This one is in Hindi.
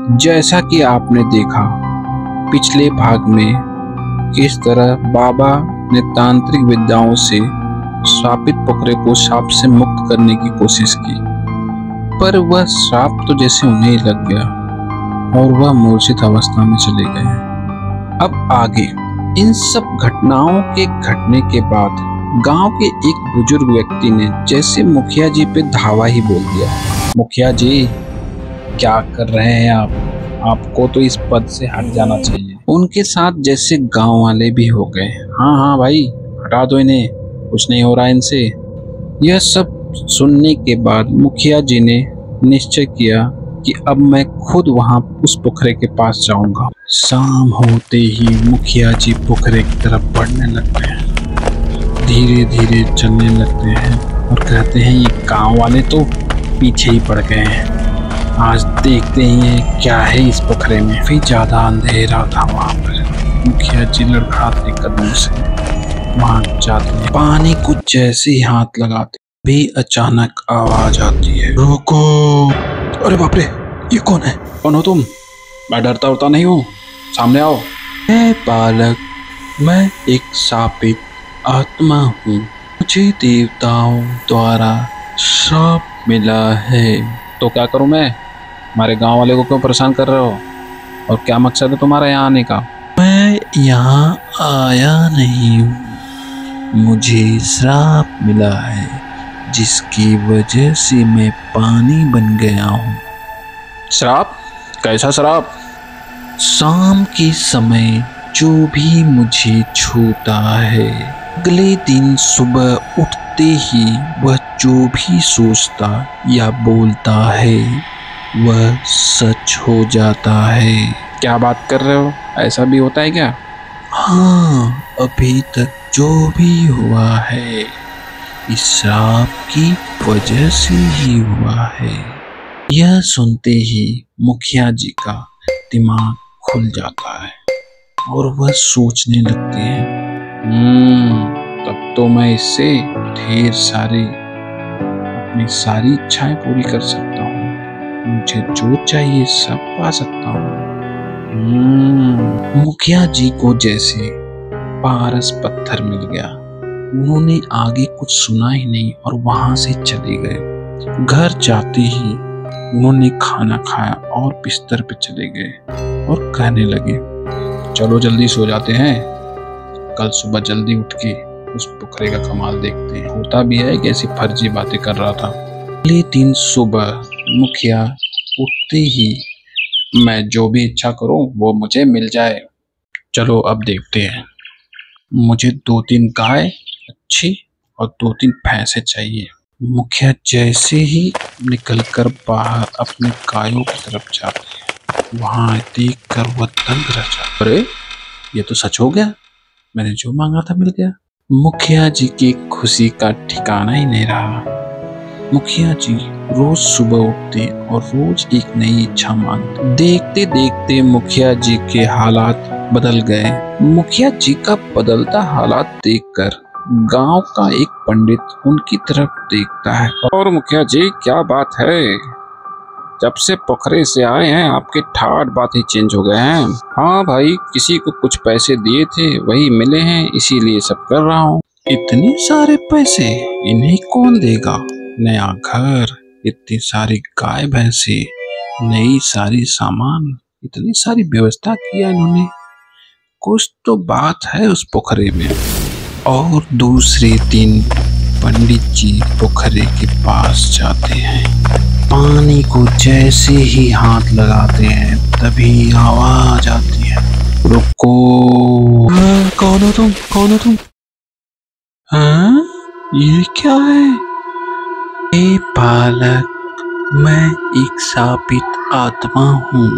जैसा कि आपने देखा पिछले भाग में किस तरह बाबा ने तांत्रिक विद्याओं से श्रापित पोखरे को श्राप से मुक्त करने की कोशिश की, पर वह श्राप तो जैसे उन्हें ही लग गया और वह मूर्छित अवस्था में चले गए। अब आगे इन सब घटनाओं के घटने के बाद गांव के एक बुजुर्ग व्यक्ति ने जैसे मुखिया जी पे धावा ही बोल दिया। मुखिया जी, क्या कर रहे हैं आप? आपको तो इस पद से हट जाना चाहिए। उनके साथ जैसे गांव वाले भी हो गए। हाँ हाँ भाई, हटा दो इन्हें, कुछ नहीं हो रहा इनसे। यह सब सुनने के बाद मुखिया जी ने निश्चय किया कि अब मैं खुद वहां उस पोखरे के पास जाऊंगा। शाम होते ही मुखिया जी पोखरे की तरफ बढ़ने लगते हैं, धीरे धीरे चलने लगते हैं और कहते हैं ये गांव वाले तो पीछे ही पड़ गए हैं, आज देखते ही क्या है इस पोखरे में। फिर ज्यादा अंधेरा था वहाँ पर। मुखिया जी लड़खड़ाते कदमों से वहाँ जाते हैं। पानी को जैसे ही हाथ लगाते भी अचानक आवाज आती है, रुको। अरे बाप रे, ये कौन है? कौन हो तुम? मैं डरता उड़ता नहीं हूँ, सामने आओ। मैं बालक, मैं एक शापित आत्मा हूँ, मुझे देवताओं द्वारा श्राप मिला है। तो क्या करूं मैं? हमारे गांव वाले को क्यों परेशान कर रहे हो और क्या मकसद है तुम्हारा यहाँ आने का? मैं यहाँ आया नहीं हूँ, मुझे श्राप मिला है जिसकी वजह से मैं पानी बन गया हूँ। श्राप? कैसा श्राप? शाम के समय जो भी मुझे छूता है, अगले दिन सुबह उठते ही वह जो भी सोचता या बोलता है वह सच हो जाता है। क्या बात कर रहे हो? ऐसा भी होता है क्या? हाँ, अभी तक जो भी हुआ है इस श्राप की वजह से ही हुआ है। यह सुनते ही मुखिया जी का दिमाग खुल जाता है और वह सोचने लगते हैं, तब तो मैं इससे ढेर सारी अपनी सारी इच्छाएं पूरी कर सकता हूँ, मुझे जो चाहिए सब पा सकता हूँ। मुखिया जी को जैसे पारस पत्थर मिल गया। उन्होंने आगे कुछ सुना ही नहीं और वहां से चले गए। घर जाते ही उन्होंने खाना खाया और बिस्तर पे चले गए और कहने लगे, चलो जल्दी सो जाते हैं, कल सुबह जल्दी उठ के उस पोखरे का कमाल देखते हैं। होता भी है कि ऐसी फर्जी बातें कर रहा था। अगले दिन सुबह मुखिया उठते ही, मैं जो भी इच्छा करूं वो मुझे मिल जाए। चलो अब देखते हैं। मुझे 2-3 गाय अच्छी और 2-3 भैंसे चाहिए। मुखिया जैसे ही निकलकर बाहर अपने गायों की तरफ जाते हैं, वहां देखकर वह दंग रह जाता। अरे ये तो सच हो गया, मैंने जो मांगा था मिल गया। मुखिया जी की खुशी का ठिकाना ही नहीं रहा। मुखिया जी रोज सुबह उठते और रोज एक नई इच्छा मांगते। देखते देखते मुखिया जी के हालात बदल गए। मुखिया जी का बदलता हालात देखकर गांव का एक पंडित उनकी तरफ देखता है। और मुखिया जी, क्या बात है, जब से पोखरे से आए हैं आपके ठाट बात ही चेंज हो गए हैं। हाँ भाई, किसी को कुछ पैसे दिए थे वही मिले हैं, इसीलिए सब कर रहा हूँ। इतने सारे पैसे इन्हें कौन देगा? नया घर, इतनी सारी गाय भैंसे, नई सारी सामान, इतनी सारी व्यवस्था किया इन्होंने, कुछ तो बात है उस पोखरे में। और दूसरे दिन पंडित जी पोखरे के पास जाते हैं। पानी को जैसे ही हाथ लगाते हैं तभी आवाज आती है, रुको। कौन हो तुम? कौन हो तुम? हाँ, ये क्या है? ए बालक, मैं एक शापित आत्मा हूँ,